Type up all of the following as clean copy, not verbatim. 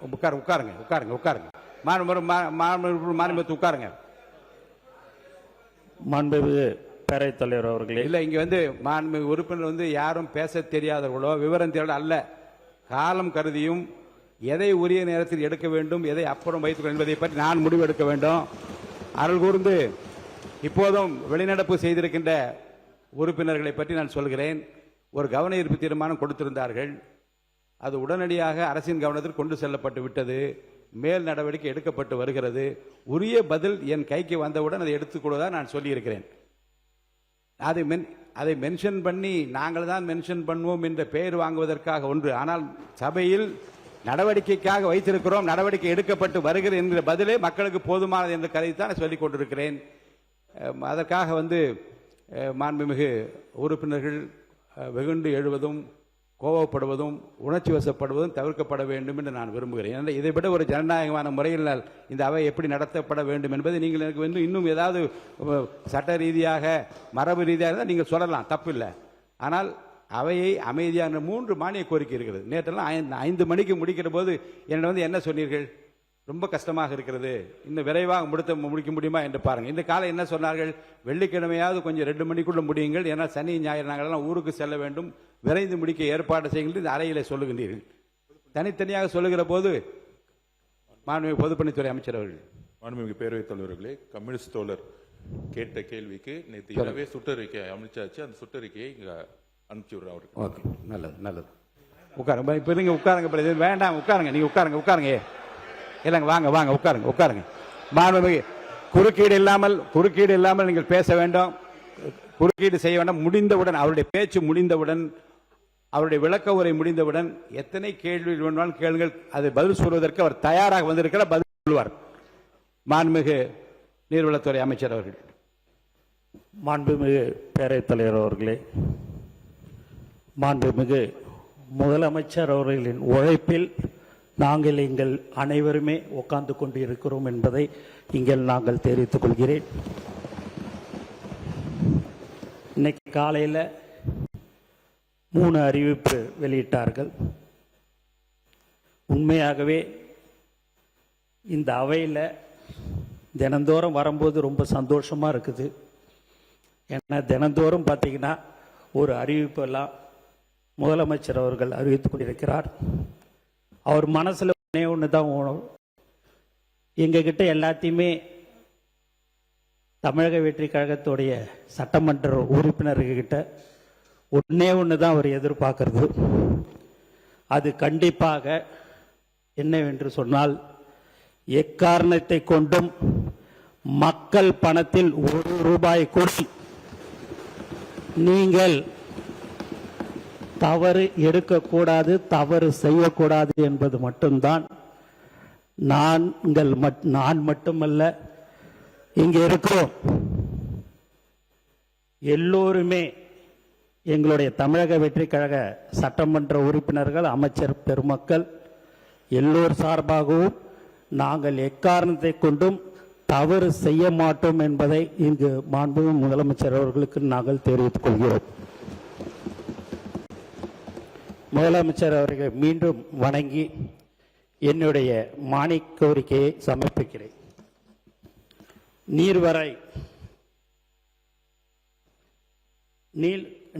உட்காருங்க உட்காருங்க உட்காருங்க. மாண்புமிகு உட்காருங்க. மாண்புமிகு பேரவைத் தலைவர் அவர்களே, இல்ல இங்க மாண்புமிகு உறுப்பினர் யாரும் பேச தெரியாதவர்களோ விவரம் தெரியாத அல்ல. காலம் கருதியும் எதை உரிய நேரத்தில் எடுக்க வேண்டும், எதை அப்புறம் வைத்துக் என்பதை பற்றி நான் முடிவெடுக்க வேண்டும். அருள் கூர்ந்து இப்போதும் வெளிநடப்பு செய்திருக்கின்ற உறுப்பினர்களை பற்றி நான் சொல்கிறேன். ஒரு கவன ஈர்ப்பு தீர்மானம் கொடுத்திருந்தார்கள். அது உடனடியாக அரசின் கவனத்தில் கொண்டு செல்லப்பட்டு விட்டது. மேல் நடவடிக்கை எடுக்கப்பட்டு வருகிறது. உரிய பதில் என் கைக்கு வந்தவுடன் அதை எடுத்துக்கொள்வதாக நான் சொல்லியிருக்கிறேன். அதை மென்ஷன் பண்ணி நாங்கள் தான் மென்ஷன் பண்ணுவோம் என்ற பெயர் வாங்குவதற்காக ஒன்று. ஆனால் சபையில் நடவடிக்கைக்காக வைத்திருக்கிறோம், நடவடிக்கை எடுக்கப்பட்டு வருகிறது என்கிற பதிலே மக்களுக்கு போதுமானது என்ற கருத்தை சொல்லிக் கொண்டிருக்கிறேன். அதற்காக மாண்புமிகு உறுப்பினர்கள் வெகுண்டு எழுவதும் கோபப்படுவதும் உணர்ச்சி வசப்படுவதும் தவிர்க்கப்பட வேண்டும் என்று நான் விரும்புகிறேன். இதை விட ஒரு ஜனநாயகமான முறையில் இந்த அவை எப்படி நடத்தப்பட வேண்டும் என்பதை நீங்கள் எனக்கு இன்னும் ஏதாவது சட்ட ரீதியாக மரபு ரீதியாக இருந்தால் நீங்கள் சொல்லலாம், தப்பில்லை. ஆனால் அவையை அமைதியான 3 மானிய கோரிக்கை இருக்கிறது. நேற்றெல்லாம் 5 மணிக்கு முடிக்கிற போது என்னை என்ன சொன்னீர்கள், ரொம்ப கஷ்டமாக இருக்கிறது, இன்னும் விரைவாக முடிக்க முடியுமா என்று பாருங்கள். இந்த காலம் என்ன சொன்னார்கள், வெள்ளிக்கிழமையாவது கொஞ்சம் 2 மணிக்குள்ள முடியுங்கள், ஏன்னா சனி ஞாயிறு நாங்களெல்லாம் ஊருக்கு செல்ல வேண்டும், விரைந்து முடிக்க ஏற்பாடு செய்யுங்கள் இந்த அறையிலே சொல்லுகின்றீர்கள். தனித்தனியாக சொல்லுகிற போது மாண்புமிகு பொதுப்பணித்துறை அமைச்சர் அவர்கள். மாண்புமிகு பேரவைத் தலைவர்களே, கம்யூனிஸ்ட் தோழர் கேட்ட கேள்விக்கு நேற்று இரவே சுற்றறிக்கை அமைச்சாச்சு. அந்த சுற்றறிக்கையை இங்க அனுப்பிச்சு விடுறேன் அவருக்கு. ஓகே, நல்லது நல்லது. உட்காருங்க. இப்போ நீங்க உட்காருங்க, வேண்டாம் உட்காருங்க, நீங்க உட்காருங்க. இல்லைங்க, வாங்க வாங்க உட்காருங்க. மாண்புமிகு குறுக்கீடு இல்லாமல் நீங்கள் பேச வேண்டும், குறுக்கீடு செய்ய வேண்டாம். முடிந்தவுடன் அவருடைய பேச்சு முடிந்தவுடன், அவருடைய விளக்க உரை முடிந்தவுடன் எத்தனை கேள்வி வேண்டாலும் கேளுங்கள். அது பதில் சொல்வதற்கு அவர் தயாராக வந்திருக்கிறார், பதில் சொல்வார். மாண்புமிகு நீர்வளத்துறை அமைச்சர் அவர்கள். மாண்புமிகு பேரவைத் தலைவர் அவர்களே, மாண்புமிகு முதலமைச்சர் அவர்களின் உழைப்பில் நாங்கள் எங்கள் அனைவருமே உட்கார்ந்து கொண்டு இருக்கிறோம் என்பதை இங்கே நாங்கள் தெரிவித்துக் கொள்கிறேன். இன்னைக்கு காலையில் 3 அறிவிப்பு வெளியிட்டார்கள். உண்மையாகவே இந்த அவையில் தினந்தோறும் வரும்போது ரொம்ப சந்தோஷமா இருக்குது. ஏன்னா தினந்தோறும் பார்த்தீங்கன்னா ஒரு அறிவிப்பெல்லாம் முதலமைச்சர் அவர்கள் அறிவித்துக் கொண்டிருக்கிறார். அவர் மனசுல ஒன்று தான் எங்ககிட்ட எல்லாத்தையுமே தமிழக வெற்றி கழகத்துடைய சட்டமன்ற உறுப்பினர்கிட்ட ஒன்று தான் அவர் எதிர்பார்க்கிறது. அது கண்டிப்பாக என்னவென்று சொன்னால், எக்காரணத்தை கொண்டும் மக்கள் பணத்தில் 1 ரூபாய் கூட நீங்கள் தவறு எடுக்கக்கூடாது, தவறு செய்யக்கூடாது என்பது மட்டும்தான். நான் மட்டுமல்ல, இங்கே இருக்கிறோம் எல்லோருமே, எங்களுடைய தமிழக வெற்றி கழக சட்டமன்ற உறுப்பினர்கள், அமைச்சர் பெருமக்கள் எல்லோர் சார்பாகவும் நாங்கள் எக்காரணத்தை கொண்டும் தவறு செய்ய மாட்டோம் என்பதை இங்கு மாண்புமிகு முதலமைச்சர் அவர்களுக்கு நாங்கள் தெரிவித்துக் கொள்கிறோம். முதலமைச்சர் அவர்களை மீண்டும் வணங்கி என்னுடைய மானிய கோரிக்கையை சமர்ப்பிக்கிறேன்.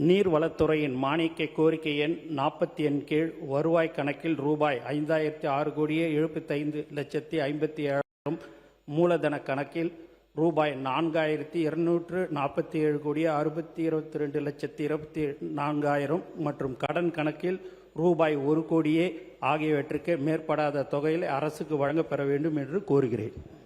நீர்வளத்துறையின் மானிய கோரிக்கை எண் 40 கீழ் வருவாய் கணக்கில் ரூபாய் 5,675,57,000 மூலதன கணக்கில் ரூபாய் 4,247,62,22,24,000 மற்றும் கடன் கணக்கில் ரூபாய் 1 கோடியே ஆகியவற்றுக்கு மேற்படாத தொகையில் அரசுக்கு வழங்கப்பெற வேண்டும் என்று கோருகிறேன்.